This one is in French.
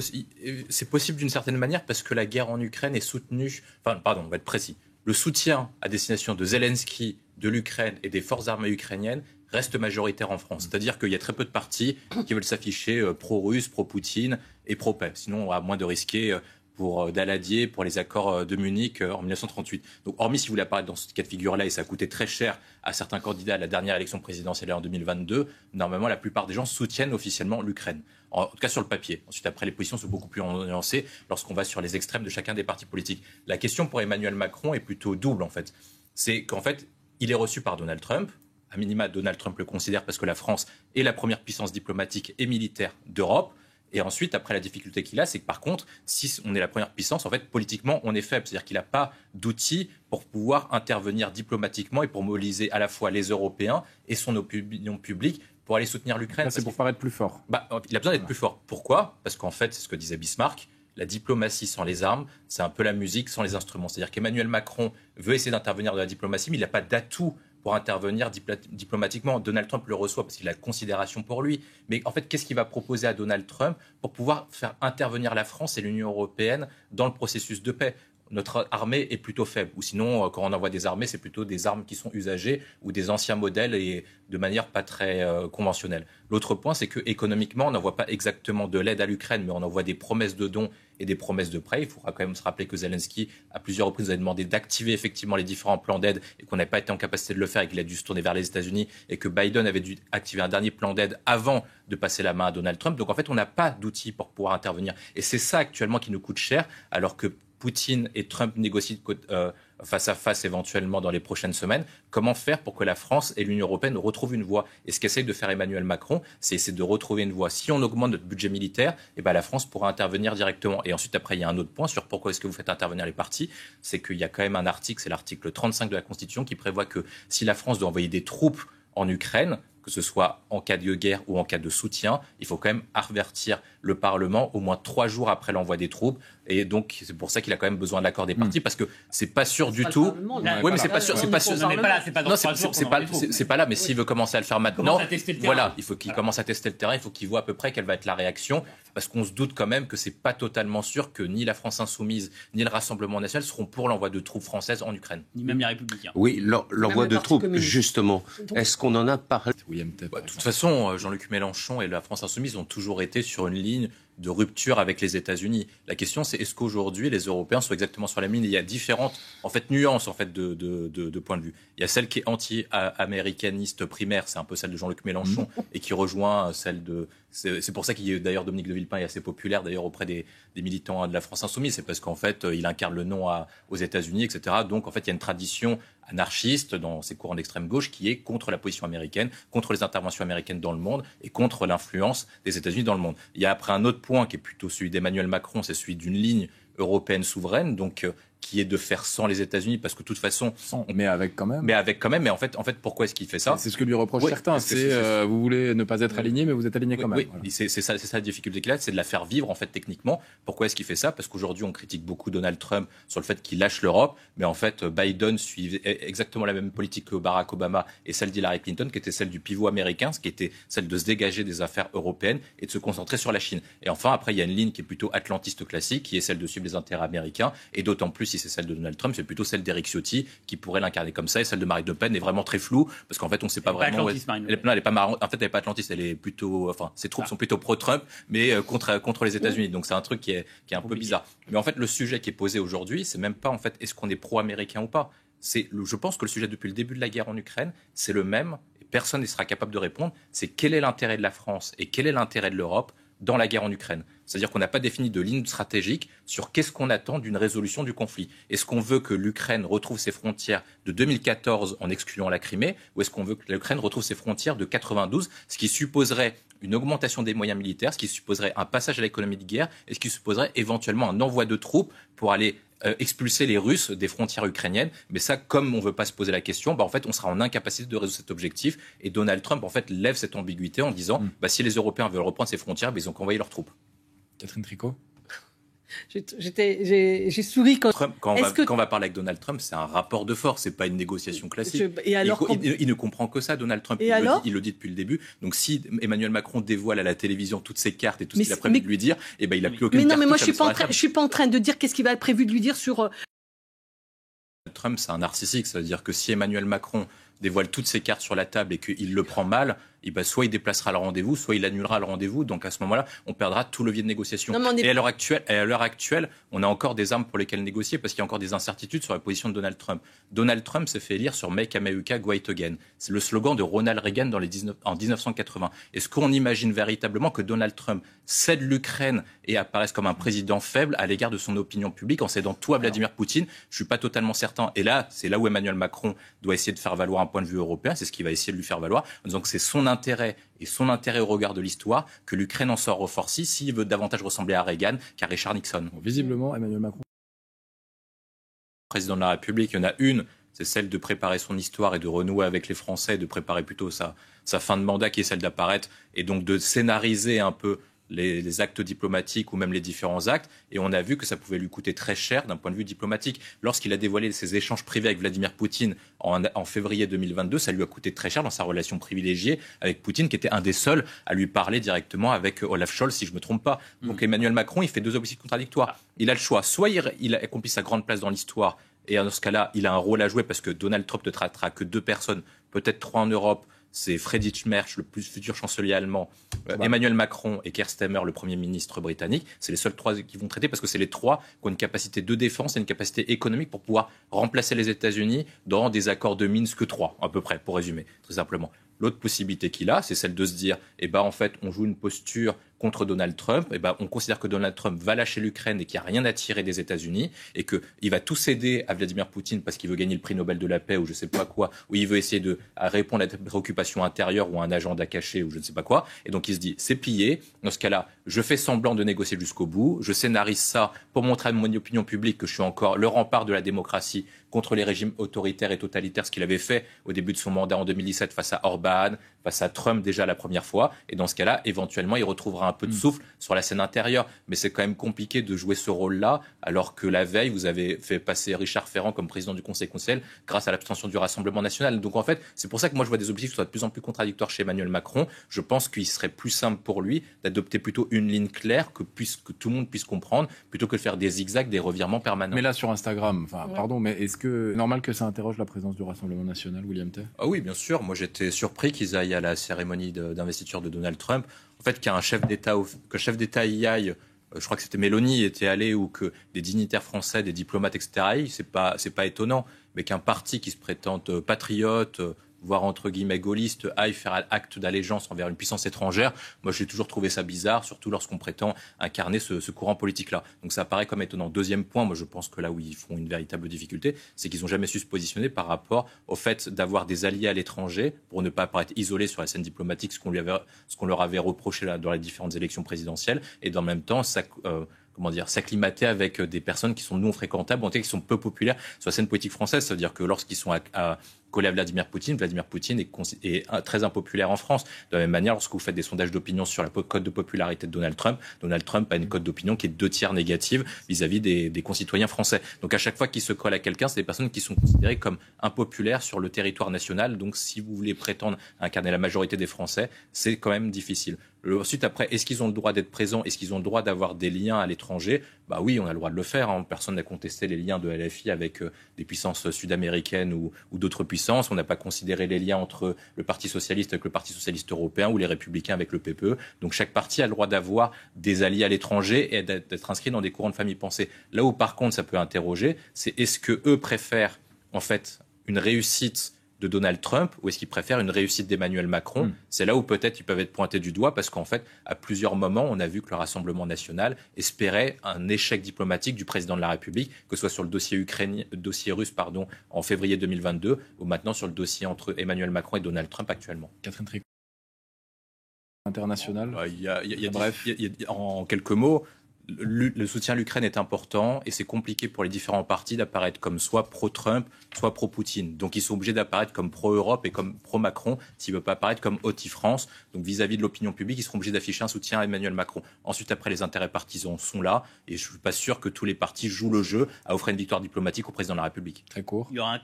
c'est possible d'une certaine manière parce que la guerre en Ukraine est soutenue... Enfin, pardon, on va être précis. Le soutien à destination de Zelensky, de l'Ukraine et des forces armées ukrainiennes reste majoritaire en France. C'est-à-dire qu'il y a très peu de partis qui veulent s'afficher pro-russe, pro-Poutine et pro-paix. Sinon, on a moins de risquer pour Daladier, pour les accords de Munich en 1938. Donc, hormis si vous voulez apparaître dans ce cas de figure-là, et ça a coûté très cher à certains candidats à la dernière élection présidentielle en 2022, normalement, la plupart des gens soutiennent officiellement l'Ukraine. En tout cas sur le papier. Ensuite, après, les positions sont beaucoup plus nuancées lorsqu'on va sur les extrêmes de chacun des partis politiques. La question pour Emmanuel Macron est plutôt double, en fait. C'est qu'en fait, il est reçu par Donald Trump. À minima, Donald Trump le considère parce que la France est la première puissance diplomatique et militaire d'Europe. Et ensuite, après, la difficulté qu'il a, c'est que par contre, si on est la première puissance, en fait, politiquement, on est faible. C'est-à-dire qu'il n'a pas d'outils pour pouvoir intervenir diplomatiquement et pour mobiliser à la fois les Européens et son opinion publique pour aller soutenir l'Ukraine. C'est pour paraître plus fort. Il a besoin d'être plus fort. Pourquoi ? Parce qu'en fait, c'est ce que disait Bismarck, la diplomatie sans les armes, c'est un peu la musique sans les instruments. C'est-à-dire qu'Emmanuel Macron veut essayer d'intervenir dans la diplomatie, mais il n'a pas d'atout pour intervenir diplomatiquement. Donald Trump le reçoit parce qu'il a de considération pour lui. Mais en fait, qu'est-ce qu'il va proposer à Donald Trump pour pouvoir faire intervenir la France et l'Union européenne dans le processus de paix ? Notre armée est plutôt faible. Ou sinon, quand on envoie des armées, c'est plutôt des armes qui sont usagées ou des anciens modèles et de manière pas très conventionnelle. L'autre point, c'est qu'économiquement, on n'envoie pas exactement de l'aide à l'Ukraine, mais on envoie des promesses de dons et des promesses de prêts. Il faudra quand même se rappeler que Zelensky, à plusieurs reprises, a demandé d'activer effectivement les différents plans d'aide et qu'on n'avait pas été en capacité de le faire et qu'il a dû se tourner vers les États-Unis et que Biden avait dû activer un dernier plan d'aide avant de passer la main à Donald Trump. Donc en fait, on n'a pas d'outils pour pouvoir intervenir. Et c'est ça actuellement qui nous coûte cher, alors que Poutine et Trump négocient face à face éventuellement dans les prochaines semaines. Comment faire pour que la France et l'Union européenne retrouvent une voie ? Et ce qu'essaye de faire Emmanuel Macron, c'est essayer de retrouver une voie. Si on augmente notre budget militaire, la France pourra intervenir directement. Et ensuite, après, il y a un autre point sur pourquoi est-ce que vous faites intervenir les partis. C'est qu'il y a quand même un article, c'est l'article 35 de la Constitution, qui prévoit que si la France doit envoyer des troupes en Ukraine, que ce soit en cas de guerre ou en cas de soutien, il faut quand même avertir le Parlement au moins 3 jours après l'envoi des troupes. Et donc, c'est pour ça qu'il a quand même besoin de l'accord des partis, parce que c'est pas sûr du tout. Oui, mais c'est pas sûr. C'est pas sûr. C'est pas là. Mais s'il veut commencer à le faire maintenant, voilà, il faut qu'il commence à tester le terrain. Il faut qu'il voit à peu près quelle va être la réaction, parce qu'on se doute quand même que c'est pas totalement sûr que ni la France insoumise ni le Rassemblement national seront pour l'envoi de troupes françaises en Ukraine. Ni même les Républicains. Oui, l'envoi de troupes, justement. Est-ce qu'on en a parlé ? De toute façon, Jean-Luc Mélenchon et la France insoumise ont toujours été sur une ligne de rupture avec les États-Unis. La question, c'est est-ce qu'aujourd'hui les Européens sont exactement sur la ligne ? Il y a différentes nuances de point de vue. Il y a celle qui est anti-américaniste primaire, c'est un peu celle de Jean-Luc Mélenchon, et qui rejoint celle de... C'est pour ça qu'il d'ailleurs Dominique de Villepin est assez populaire d'ailleurs auprès des militants de la France insoumise. C'est parce qu'en fait, il incarne le non aux États-Unis, etc. Donc en fait, il y a une tradition anarchiste dans ces courants d'extrême gauche qui est contre la position américaine, contre les interventions américaines dans le monde et contre l'influence des États-Unis dans le monde. Il y a après un autre point qui est plutôt celui d'Emmanuel Macron, c'est celui d'une ligne européenne souveraine, donc qui est de faire sans les États-Unis, parce que de toute façon... Mais avec quand même. Mais en fait, pourquoi est-ce qu'il fait ça ? C'est ce que lui reprochent certains. Vous voulez ne pas être aligné, mais vous êtes aligné quand même. Oui, voilà. C'est ça la difficulté qu'il a, c'est de la faire vivre, en fait, techniquement. Pourquoi est-ce qu'il fait ça ? Parce qu'aujourd'hui, on critique beaucoup Donald Trump sur le fait qu'il lâche l'Europe, mais en fait, Biden suit exactement la même politique que Barack Obama et celle d'Hillary Clinton, qui était celle du pivot américain, ce qui était celle de se dégager des affaires européennes et de se concentrer sur la Chine. Et enfin, après, il y a une ligne qui est plutôt atlantiste classique, qui est celle de suivre les intérêts américains, et d'autant plus si c'est celle de Donald Trump, c'est plutôt celle d'Éric Ciotti qui pourrait l'incarner comme ça, et celle de Marine Le Pen est vraiment très floue parce qu'en fait on ne sait pas vraiment. Elle n'est pas marrante. En fait, elle n'est pas atlantiste. Elle est plutôt, ses troupes sont plutôt pro-Trump, mais contre les États-Unis. Donc c'est un truc qui est un peu bizarre. Mais en fait, le sujet qui est posé aujourd'hui, c'est même pas en fait est-ce qu'on est pro-américain ou pas. Je pense que le sujet depuis le début de la guerre en Ukraine, c'est le même. Et personne ne sera capable de répondre. C'est quel est l'intérêt de la France et quel est l'intérêt de l'Europe dans la guerre en Ukraine. C'est-à-dire qu'on n'a pas défini de ligne stratégique sur qu'est-ce qu'on attend d'une résolution du conflit. Est-ce qu'on veut que l'Ukraine retrouve ses frontières de 2014 en excluant la Crimée, ou est-ce qu'on veut que l'Ukraine retrouve ses frontières de 92, ce qui supposerait une augmentation des moyens militaires, ce qui supposerait un passage à l'économie de guerre, et ce qui supposerait éventuellement un envoi de troupes pour aller expulser les Russes des frontières ukrainiennes. Mais ça, comme on ne veut pas se poser la question, en fait, on sera en incapacité de résoudre cet objectif. Et Donald Trump, en fait, lève cette ambiguïté en disant si les Européens veulent reprendre ces frontières, ils ont qu'envoyer leurs troupes. Catherine Tricot ? J'ai souri quand... Quand on va parler avec Donald Trump, c'est un rapport de force, c'est pas une négociation classique. Et alors, il ne comprend que ça, Donald Trump. Il le dit depuis le début. Donc si Emmanuel Macron dévoile à la télévision toutes ses cartes et tout ce qu'il a prévu de lui dire, eh ben, il n'a plus aucune carte. Mais non, mais moi je suis pas en train de dire qu'est-ce qu'il va être prévu de lui dire sur... Trump, c'est un narcissique. Ça veut dire que si Emmanuel Macron dévoile toutes ses cartes sur la table et qu'il le prend mal, soit il déplacera le rendez-vous, soit il annulera le rendez-vous. Donc à ce moment-là, on perdra tout levier de négociation. Et à l'heure actuelle, on a encore des armes pour lesquelles négocier parce qu'il y a encore des incertitudes sur la position de Donald Trump. Donald Trump s'est fait élire sur Make America Great Again. C'est le slogan de Ronald Reagan en 1980. Est-ce qu'on imagine véritablement que Donald Trump cède l'Ukraine et apparaisse comme un président faible à l'égard de son opinion publique en cédant tout à Vladimir Poutine? Je ne suis pas totalement certain. Et là, c'est là où Emmanuel Macron doit essayer de faire valoir un point de vue européen. C'est ce qu'il va essayer de lui faire valoir en disant que c'est son intérêt et son intérêt au regard de l'histoire que l'Ukraine en sort renforcée s'il veut davantage ressembler à Reagan qu'à Richard Nixon. Visiblement, Emmanuel Macron. Président de la République, il y en a une, c'est celle de préparer son histoire et de renouer avec les Français, de préparer plutôt sa fin de mandat qui est celle d'apparaître et donc de scénariser un peu les actes diplomatiques ou même les différents actes. Et on a vu que ça pouvait lui coûter très cher d'un point de vue diplomatique. Lorsqu'il a dévoilé ses échanges privés avec Vladimir Poutine en février 2022, ça lui a coûté très cher dans sa relation privilégiée avec Poutine, qui était un des seuls à lui parler directement avec Olaf Scholz, si je ne me trompe pas. Donc Emmanuel Macron, il fait deux objectifs contradictoires. Il a le choix. Soit il accomplit sa grande place dans l'histoire, et dans ce cas-là, il a un rôle à jouer parce que Donald Trump ne traitera que 2 personnes, peut-être 3 en Europe. C'est Friedrich Merz, le futur chancelier allemand, Emmanuel Macron et Keir Starmer, le Premier ministre britannique. C'est les seuls 3 qui vont traiter parce que c'est les 3 qui ont une capacité de défense et une capacité économique pour pouvoir remplacer les États-Unis dans des accords de Minsk 3, à peu près, pour résumer, très simplement. L'autre possibilité qu'il a, c'est celle de se dire, en fait, on joue une posture contre Donald Trump, on considère que Donald Trump va lâcher l'Ukraine et qu'il n'y a rien à tirer des États-Unis et qu'il va tout céder à Vladimir Poutine parce qu'il veut gagner le prix Nobel de la paix ou je ne sais pas quoi, ou il veut essayer de répondre à des préoccupations intérieures ou à un agenda caché ou je ne sais pas quoi. Et donc il se dit, c'est plié. Dans ce cas-là, je fais semblant de négocier jusqu'au bout, je scénarise ça pour montrer à mon opinion publique que je suis encore le rempart de la démocratie contre les régimes autoritaires et totalitaires, ce qu'il avait fait au début de son mandat en 2017 face à Orban, face à Trump déjà la première fois. Et dans ce cas-là, éventuellement, il retrouvera un peu de souffle sur la scène intérieure. Mais c'est quand même compliqué de jouer ce rôle-là, alors que la veille, vous avez fait passer Richard Ferrand comme président du Conseil constitutionnel grâce à l'abstention du Rassemblement national. Donc en fait, c'est pour ça que moi je vois des objectifs qui soient de plus en plus contradictoires chez Emmanuel Macron. Je pense qu'il serait plus simple pour lui d'adopter plutôt une ligne claire que tout le monde puisse comprendre, plutôt que de faire des zigzags, des revirements permanents. Mais là, sur Instagram, pardon, mais est-ce que normal que ça interroge la présence du Rassemblement national, William Tay? Ah oui, bien sûr. Moi, j'étais surpris qu'ils aillent à la cérémonie d'investiture de Donald Trump. En fait, qu'un chef d'État y aille, je crois que c'était Mélanie était allée, ou que des dignitaires français, des diplomates, etc. C'est pas étonnant. Mais qu'un parti qui se prétende patriote, voire entre guillemets gaulliste, aille faire acte d'allégeance envers une puissance étrangère, moi j'ai toujours trouvé ça bizarre, surtout lorsqu'on prétend incarner ce courant politique-là. Donc ça paraît comme étonnant. Deuxième point, moi je pense que là où ils font une véritable difficulté, c'est qu'ils n'ont jamais su se positionner par rapport au fait d'avoir des alliés à l'étranger pour ne pas apparaître isolés sur la scène diplomatique, ce qu'on leur avait reproché dans les différentes élections présidentielles, et dans le même temps s'acclimater avec des personnes qui sont non fréquentables, en tout cas qui sont peu populaires sur la scène politique française. Ça veut dire que lorsqu'ils sont collés à Vladimir Poutine est très impopulaire en France. De la même manière, lorsque vous faites des sondages d'opinion sur la cote de popularité de Donald Trump a une cote d'opinion qui est 2 tiers négative vis-à-vis des concitoyens français. Donc à chaque fois qu'ils se collent à quelqu'un, c'est des personnes qui sont considérées comme impopulaires sur le territoire national. Donc si vous voulez prétendre incarner la majorité des Français, c'est quand même difficile. Ensuite, après, est-ce qu'ils ont le droit d'être présents? Est-ce qu'ils ont le droit d'avoir des liens à l'étranger? Oui, on a le droit de le faire. Personne n'a contesté les liens de LFI avec des puissances sud-américaines ou d'autres puissances. On n'a pas considéré les liens entre le Parti socialiste avec le Parti socialiste européen ou les Républicains avec le PPE. Donc chaque parti a le droit d'avoir des alliés à l'étranger et d'être inscrit dans des courants de famille pensée. Là où par contre ça peut interroger, c'est est-ce que eux préfèrent en fait une réussite de Donald Trump ou est-ce qu'ils préfèrent une réussite d'Emmanuel Macron? C'est là où peut-être ils peuvent être pointés du doigt parce qu'en fait, à plusieurs moments, on a vu que le Rassemblement national espérait un échec diplomatique du président de la République, que ce soit sur le dossier russe en février 2022 ou maintenant sur le dossier entre Emmanuel Macron et Donald Trump actuellement. Catherine Tricot, international. En quelques mots, Le soutien à l'Ukraine est important et c'est compliqué pour les différents partis d'apparaître comme soit pro-Trump, soit pro-Poutine. Donc ils sont obligés d'apparaître comme pro-Europe et comme pro-Macron s'ils ne veulent pas apparaître comme anti-France. Donc vis-à-vis de l'opinion publique, ils seront obligés d'afficher un soutien à Emmanuel Macron. Ensuite, après, les intérêts partisans sont là et je ne suis pas sûr que tous les partis jouent le jeu à offrir une victoire diplomatique au président de la République. Très court. Il y aura un